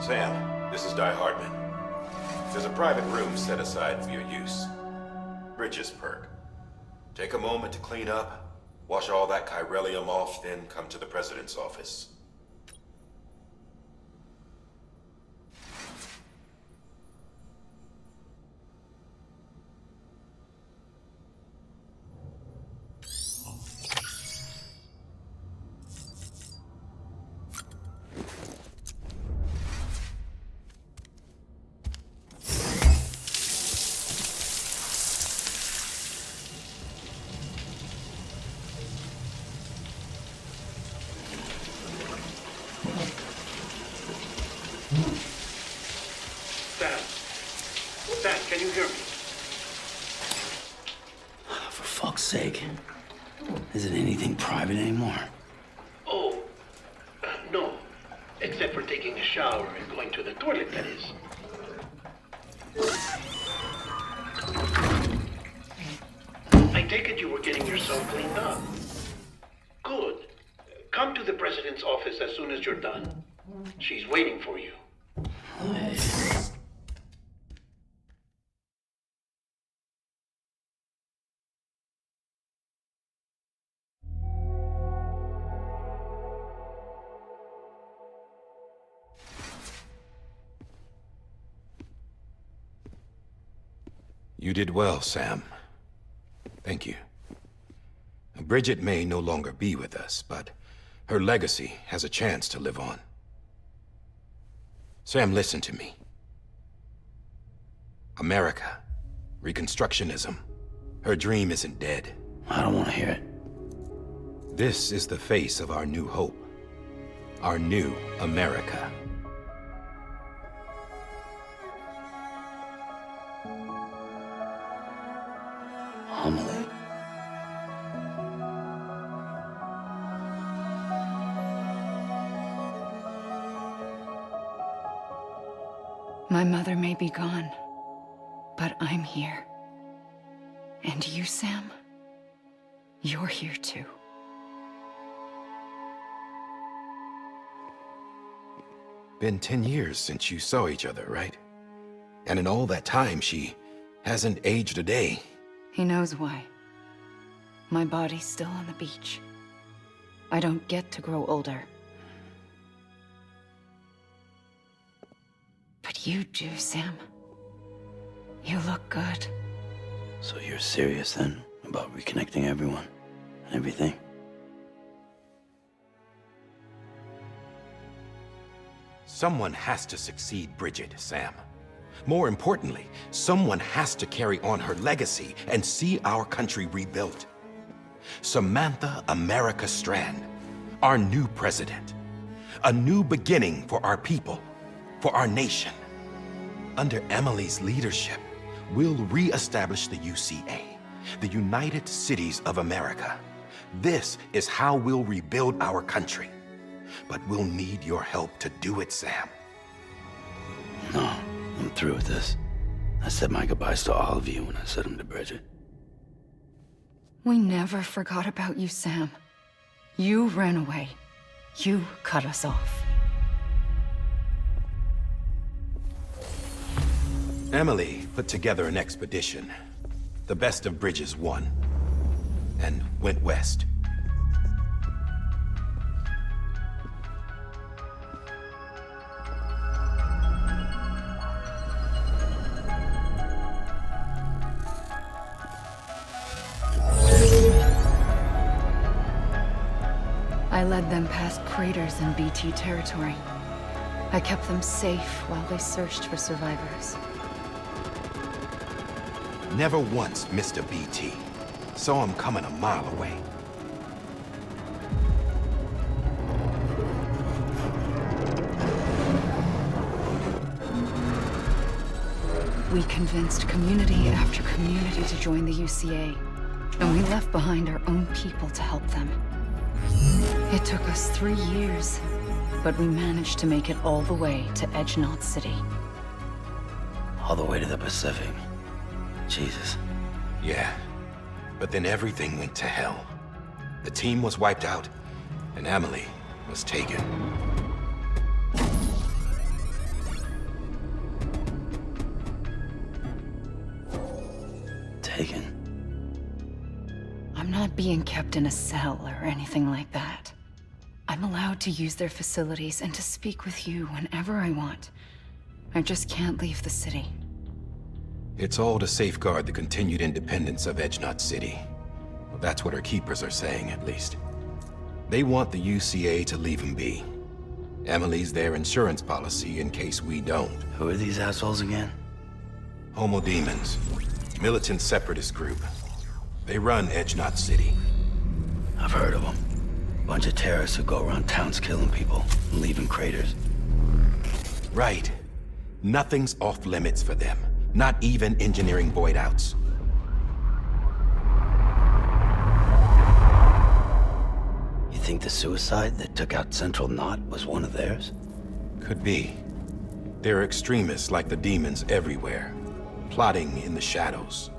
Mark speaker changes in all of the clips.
Speaker 1: Sam, this is Di Hardman. There's a private room set aside for your use. Bridges perk. Take a moment to clean up, wash all that chiralium off, then come to the President's office.
Speaker 2: Sam, can you hear me?
Speaker 3: For fuck's sake. Isn't anything private anymore?
Speaker 2: Oh, no. Except for taking a shower and going to the toilet, that is. I take it you were getting yourself cleaned up. Good. Come to the President's office as soon as you're done. She's waiting for you.
Speaker 1: You did well, Sam. Thank you. Bridget may no longer be with us, but her legacy has a chance to live on. Sam, listen to me. America, Reconstructionism, her dream isn't dead.
Speaker 3: I don't want to hear it.
Speaker 1: This is the face of our new hope. Our new America.
Speaker 3: Amelie.
Speaker 4: My mother may be gone, but I'm here. And you, Sam? You're here too.
Speaker 1: Been 10 years since you saw each other, right? And in all that time, she hasn't aged a day.
Speaker 4: He knows why. My body's still on the beach. I don't get to grow older. But you do, Sam. You look good.
Speaker 3: So you're serious then about reconnecting everyone and everything?
Speaker 1: Someone has to succeed Bridget, Sam. More importantly, someone has to carry on her legacy and see our country rebuilt. Samantha America Strand, our new president. A new beginning for our people, for our nation. Under Emily's leadership, we'll re-establish the UCA, the United Cities of America. This is how we'll rebuild our country. But we'll need your help to do it, Sam.
Speaker 3: No, I'm through with this. I said my goodbyes to all of you when I said them to Bridget.
Speaker 4: We never forgot about you, Sam. You ran away. You cut us off.
Speaker 1: Emily put together an expedition. The best of Bridges won, and went west.
Speaker 4: I led them past craters in BT territory. I kept them safe while they searched for survivors.
Speaker 1: Never once missed a BT. Saw him coming a mile away.
Speaker 4: We convinced community after community to join the UCA, and we left behind our own people to help them. It took us 3 years, but we managed to make it all the way to Edgenaught City.
Speaker 3: All the way to the Pacific. Jesus.
Speaker 1: Yeah, but then everything went to hell. The team was wiped out, and Emily was taken.
Speaker 3: taken.
Speaker 4: I'm not being kept in a cell or anything like that. I'm allowed to use their facilities and to speak with you whenever I want. I just can't leave the city.
Speaker 1: It's all to safeguard the continued independence of Edgenot City. Well, that's what her keepers are saying, at least. They want the UCA to leave him be. Emily's their insurance policy in case we don't.
Speaker 3: Who are these assholes again?
Speaker 1: Homo Demons. Militant separatist group. They run Edgenot City.
Speaker 3: I've heard of them. Bunch of terrorists who go around towns killing people and leaving craters.
Speaker 1: Right. Nothing's off limits for them. Not even engineering void outs.
Speaker 3: You think the suicide that took out Central Knot was one of theirs?
Speaker 1: Could be. There are extremists like the demons everywhere, plotting in the shadows.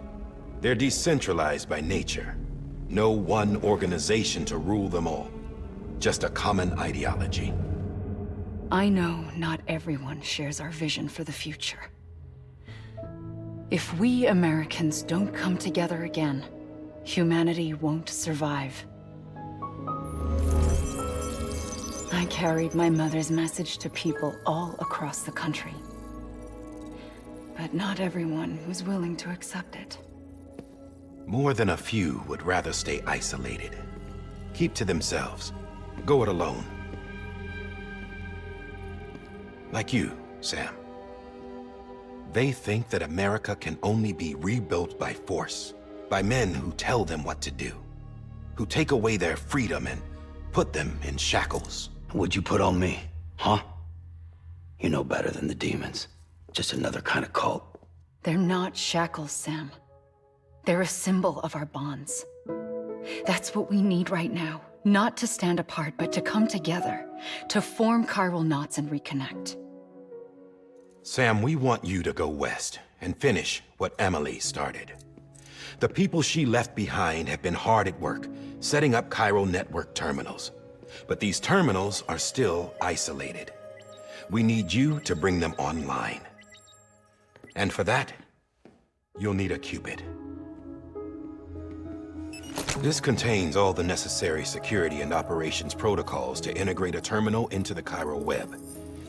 Speaker 1: They're decentralized by nature. No one organization to rule them all. Just a common ideology.
Speaker 4: I know not everyone shares our vision for the future. If we Americans don't come together again, humanity won't survive. I carried my mother's message to people all across the country. But not everyone was willing to accept it.
Speaker 1: More than a few would rather stay isolated. Keep to themselves. Go it alone. Like you, Sam. They think that America can only be rebuilt by force, by men who tell them what to do, who take away their freedom and put them in shackles.
Speaker 3: What'd you put on me, huh? You know better than the demons. Just another kind of cult.
Speaker 4: They're not shackles, Sam. They're a symbol of our bonds. That's what we need right now. Not to stand apart, but to come together, to form chiral knots and reconnect.
Speaker 1: Sam, we want you to go west and finish what Emily started. The people she left behind have been hard at work, setting up chiral network terminals. But these terminals are still isolated. We need you to bring them online. And for that, you'll need a Cupid. This contains all the necessary security and operations protocols to integrate a terminal into the chiral web.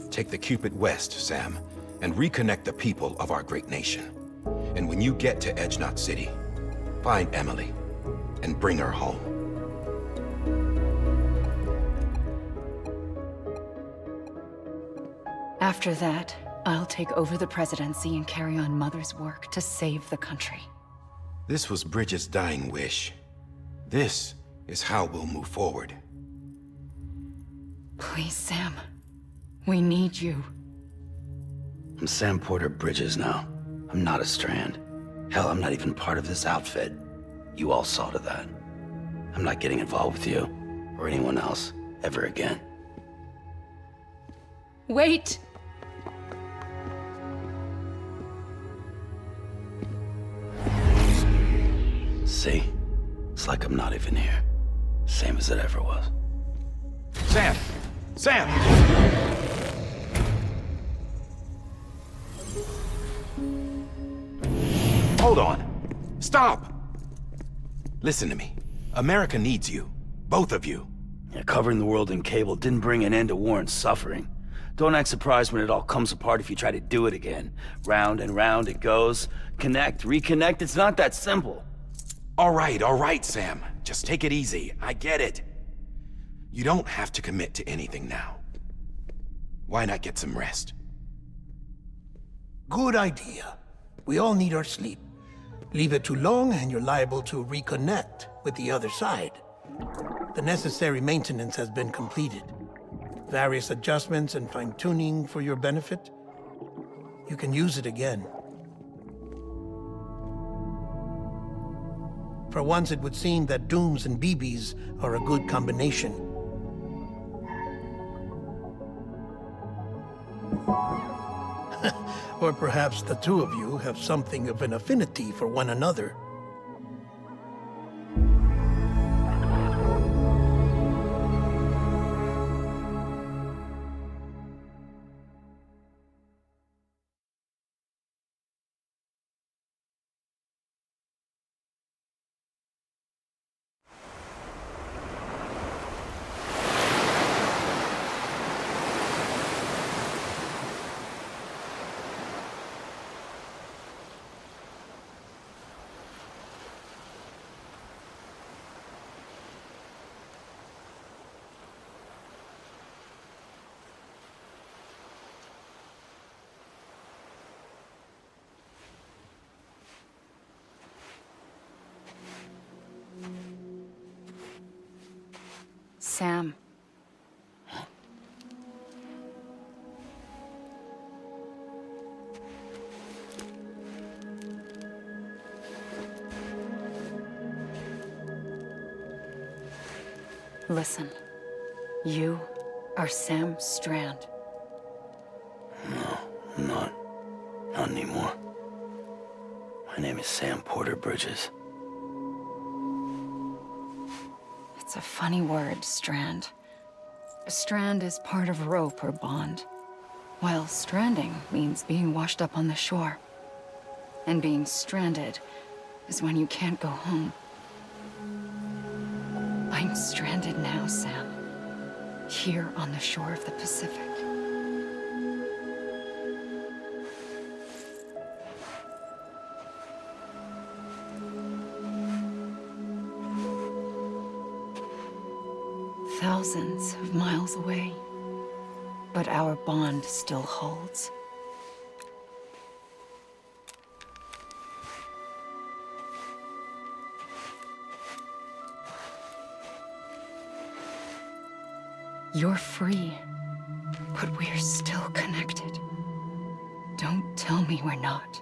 Speaker 1: Take the Cupid west, Sam, and reconnect the people of our great nation. And when you get to Edgenot City, find Emily and bring her home.
Speaker 4: After that, I'll take over the presidency and carry on Mother's work to save the country.
Speaker 1: This was Bridget's dying wish. This is how we'll move forward.
Speaker 4: Please, Sam. We need you.
Speaker 3: I'm Sam Porter Bridges now. I'm not a Strand. Hell, I'm not even part of this outfit. You all saw to that. I'm not getting involved with you, or anyone else, ever again.
Speaker 4: Wait!
Speaker 3: See? It's like I'm not even here. Same as it ever was.
Speaker 1: Sam! Sam! Hold on. Stop! Listen to me. America needs you. Both of you.
Speaker 3: Yeah, covering the world in cable didn't bring an end to war and suffering. Don't act surprised when it all comes apart if you try to do it again. Round and round it goes. Connect, reconnect, it's not that simple.
Speaker 1: All right, Sam. Just take it easy. I get it. You don't have to commit to anything now. Why not get some rest?
Speaker 2: Good idea. We all need our sleep. Leave it too long and you're liable to reconnect with the other side. The necessary maintenance has been completed. Various adjustments and fine-tuning for your benefit. You can use it again. For once, it would seem that Dooms and BBs are a good combination. Or perhaps the two of you have something of an affinity for one another.
Speaker 4: Sam. Listen, you are Sam Strand.
Speaker 3: No, I'm not. Not anymore. My name is Sam Porter Bridges.
Speaker 4: It's a funny word, Strand. A strand is part of rope or bond, while stranding means being washed up on the shore. And being stranded is when you can't go home. I'm stranded now, Sam. Here on the shore of the Pacific. Thousands of miles away, but our bond still holds. You're free, but we're still connected. Don't tell me we're not.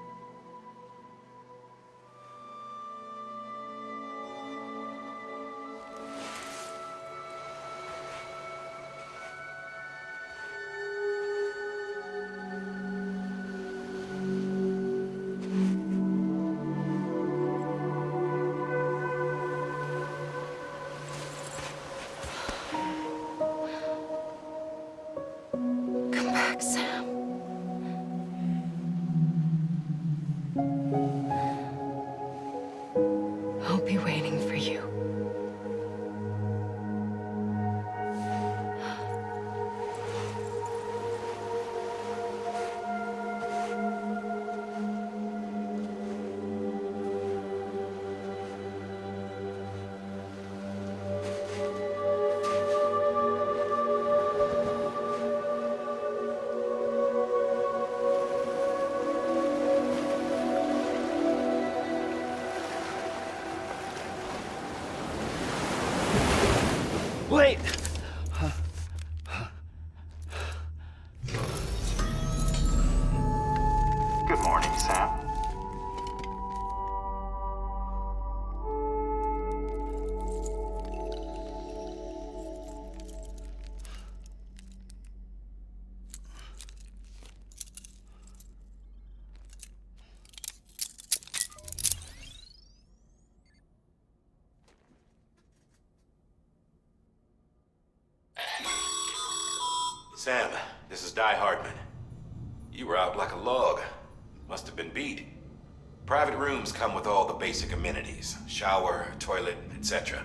Speaker 4: Come back, Sam. I'll be waiting for you.
Speaker 3: Wait!
Speaker 5: Good morning, Sam.
Speaker 1: Sam, this is Di Hardman. You were out like a log. Must have been beat. Private rooms come with all the basic amenities. Shower, toilet, etc.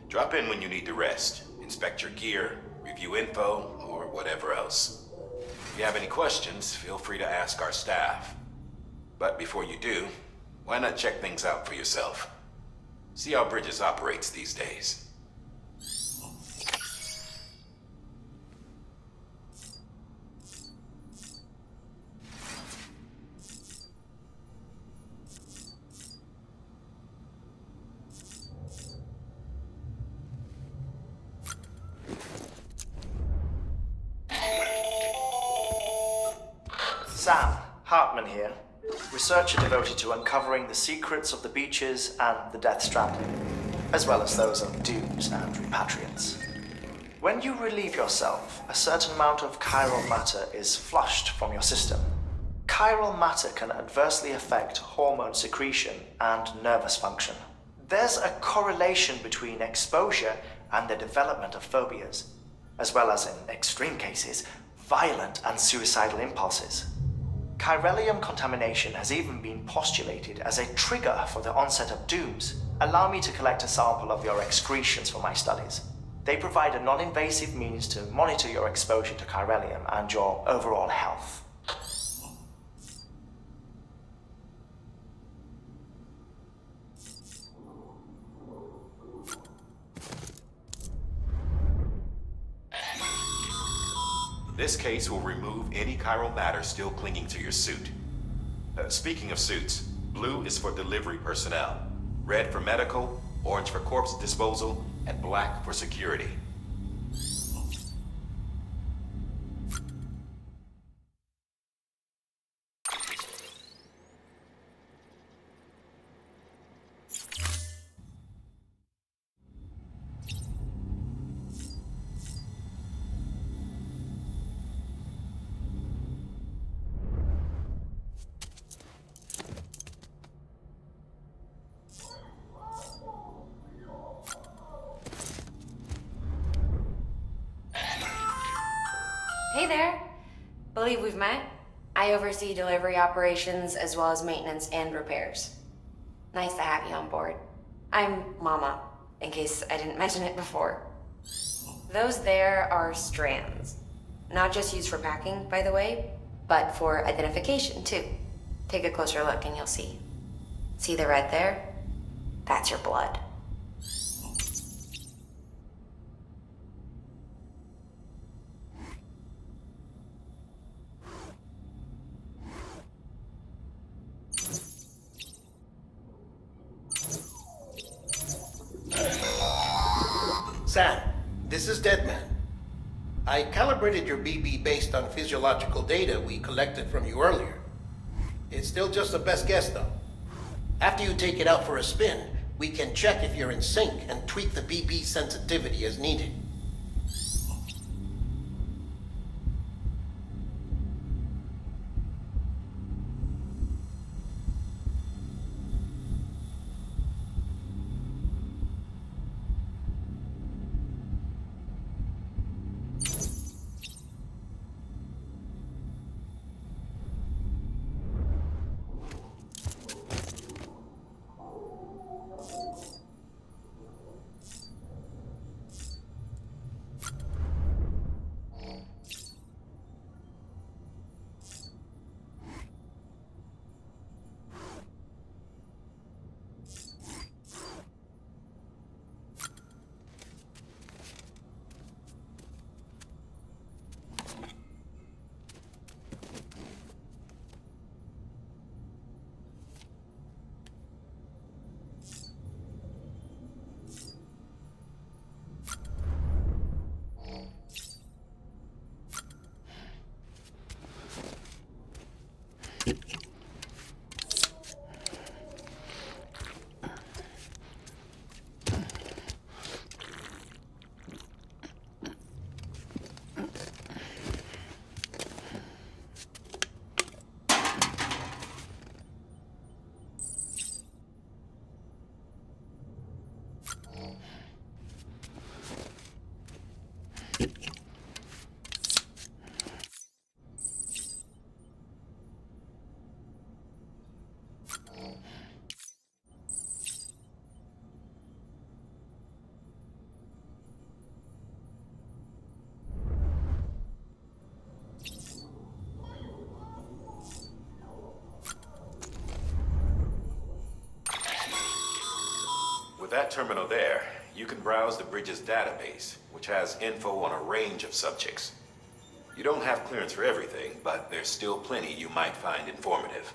Speaker 1: Drop in when you need to rest. Inspect your gear, review info, or whatever else. If you have any questions, feel free to ask our staff. But before you do, why not check things out for yourself? See how Bridges operates these days.
Speaker 5: Sam, Hartman here, researcher devoted to uncovering the secrets of the beaches and the Death Stranding, as well as those of dooms and repatriants. When you relieve yourself, a certain amount of chiral matter is flushed from your system. Chiral matter can adversely affect hormone secretion and nervous function. There's a correlation between exposure and the development of phobias, as well as, in extreme cases, violent and suicidal impulses. Chiralium contamination has even been postulated as a trigger for the onset of dooms. Allow me to collect a sample of your excretions for my studies. They provide a non-invasive means to monitor your exposure to chiralium and your overall health.
Speaker 1: This case will remove any chiral matter still clinging to your suit. Speaking of suits, blue is for delivery personnel, red for medical, orange for corpse disposal, and black for security.
Speaker 6: Hey there. Believe we've met. I oversee delivery operations as well as maintenance and repairs. Nice to have you on board. I'm Mama, in case I didn't mention it before. Those there are strands. Not just used for packing, by the way, but for identification too. Take a closer look and you'll see. See the red there? That's your blood.
Speaker 2: Sam, this is Deadman. I calibrated your BB based on physiological data we collected from you earlier. It's still just a best guess, though. After you take it out for a spin, we can check if you're in sync and tweak the BB sensitivity as needed.
Speaker 1: With that terminal there, you can browse the bridge's database, which has info on a range of subjects. You don't have clearance for everything, but there's still plenty you might find informative.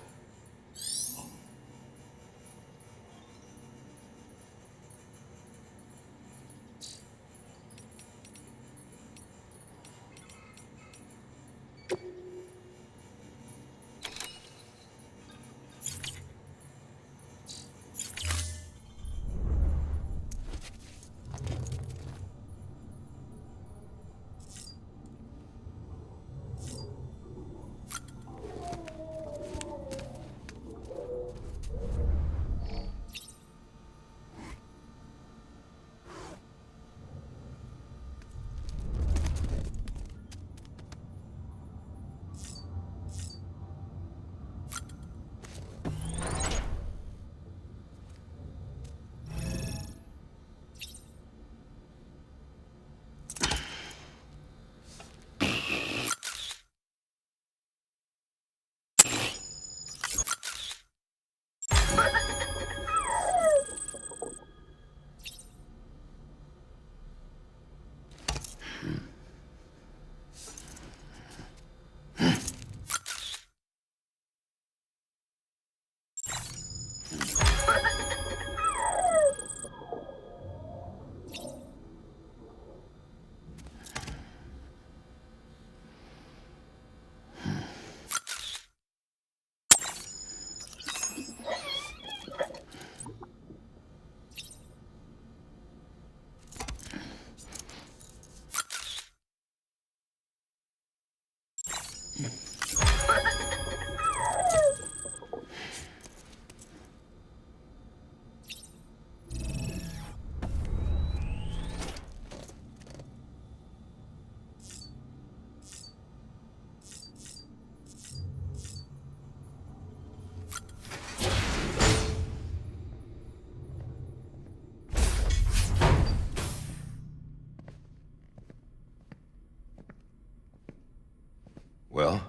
Speaker 1: Well,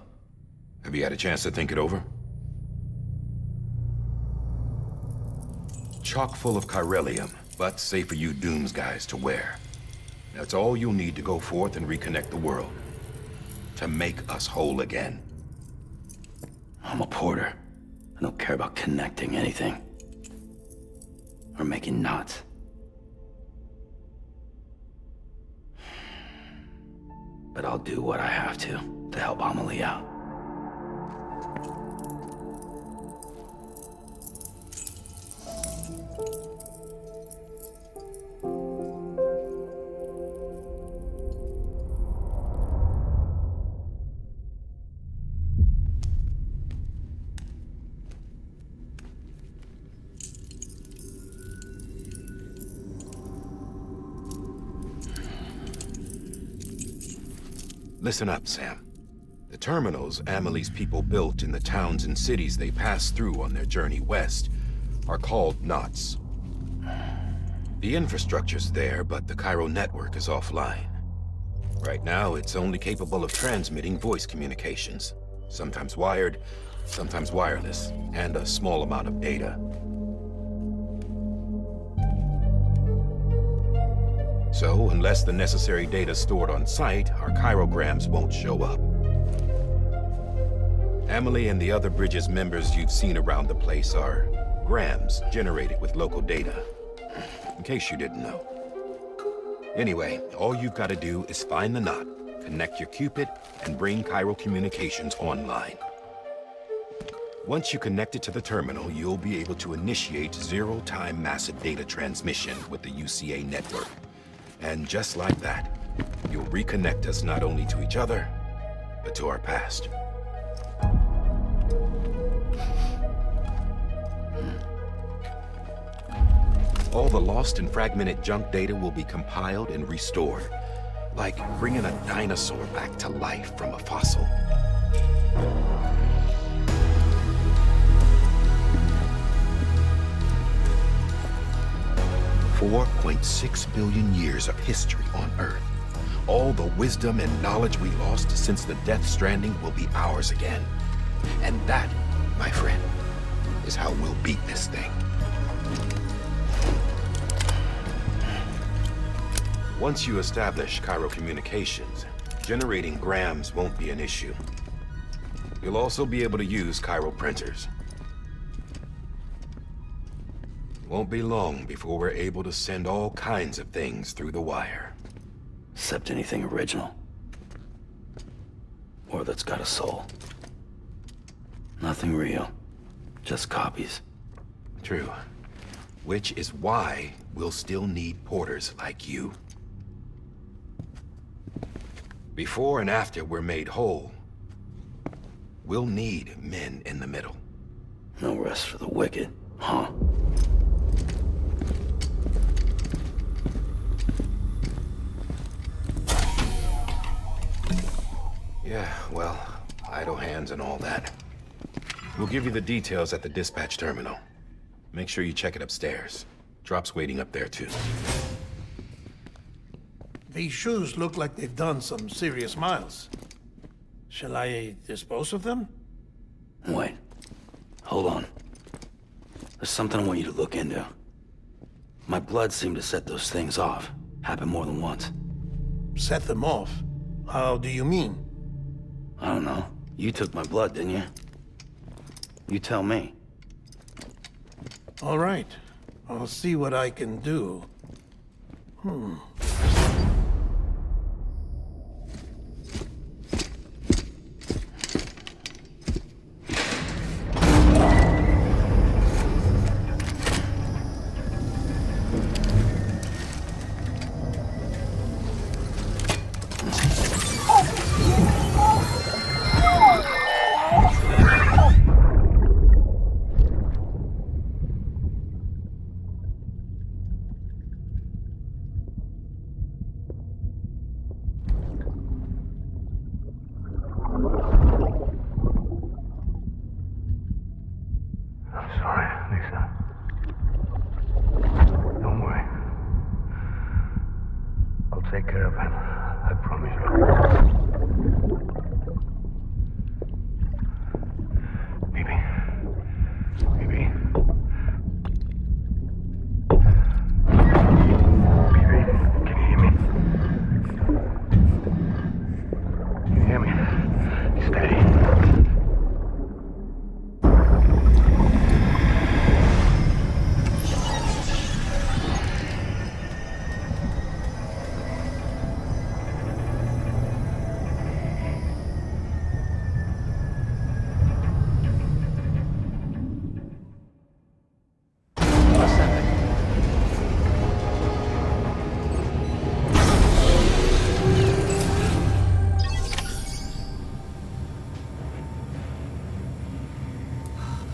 Speaker 1: have you had a chance to think it over? Chock full of chiralium, but safe for you Dooms guys to wear. That's all you'll need to go forth and reconnect the world. To make us whole again.
Speaker 3: I'm a porter. I don't care about connecting anything. Or making knots. But I'll do what I have to help Amelie out.
Speaker 1: Listen up, Sam. The terminals Amelie's people built in the towns and cities they passed through on their journey west are called knots. The infrastructure's there, but the Cairo network is offline. Right now, it's only capable of transmitting voice communications, sometimes wired, sometimes wireless, and a small amount of data. So, unless the necessary data's stored on site, our chirograms won't show up. Amelie and the other Bridges members you've seen around the place are grams generated with local data. In case you didn't know. Anyway, all you've got to do is find the knot, connect your Cupid, and bring Cairo communications online. Once you connect it to the terminal, you'll be able to initiate zero-time massive data transmission with the UCA network. And just like that, you'll reconnect us not only to each other, but to our past. All the lost and fragmented junk data will be compiled and restored, like bringing a dinosaur back to life from a fossil. $4.6 billion years of history on Earth. All the wisdom and knowledge we lost since the Death Stranding will be ours again. And that, my friend, is how we'll beat this thing. Once you establish Cairo communications, generating grams won't be an issue. You'll also be able to use Cairo printers. Won't be long before we're able to send all kinds of things through the wire.
Speaker 3: Except anything original. Or that's got a soul. Nothing real. Just copies.
Speaker 1: True. Which is why we'll still need porters like you. Before and after we're made whole, we'll need men in the middle.
Speaker 3: No rest for the wicked, huh?
Speaker 1: Yeah, well, idle hands and all that. We'll give you the details at the dispatch terminal. Make sure you check it upstairs. Drop's waiting up there, too.
Speaker 2: These shoes look like they've done some serious miles. Shall I dispose of them?
Speaker 3: Wait. Hold on. There's something I want you to look into. My blood seemed to set those things off. Happened more than once.
Speaker 2: Set them off? How do you mean?
Speaker 3: I don't know. You took my blood, didn't you? You tell me.
Speaker 2: All right. I'll see what I can do.
Speaker 7: hear me? Steady.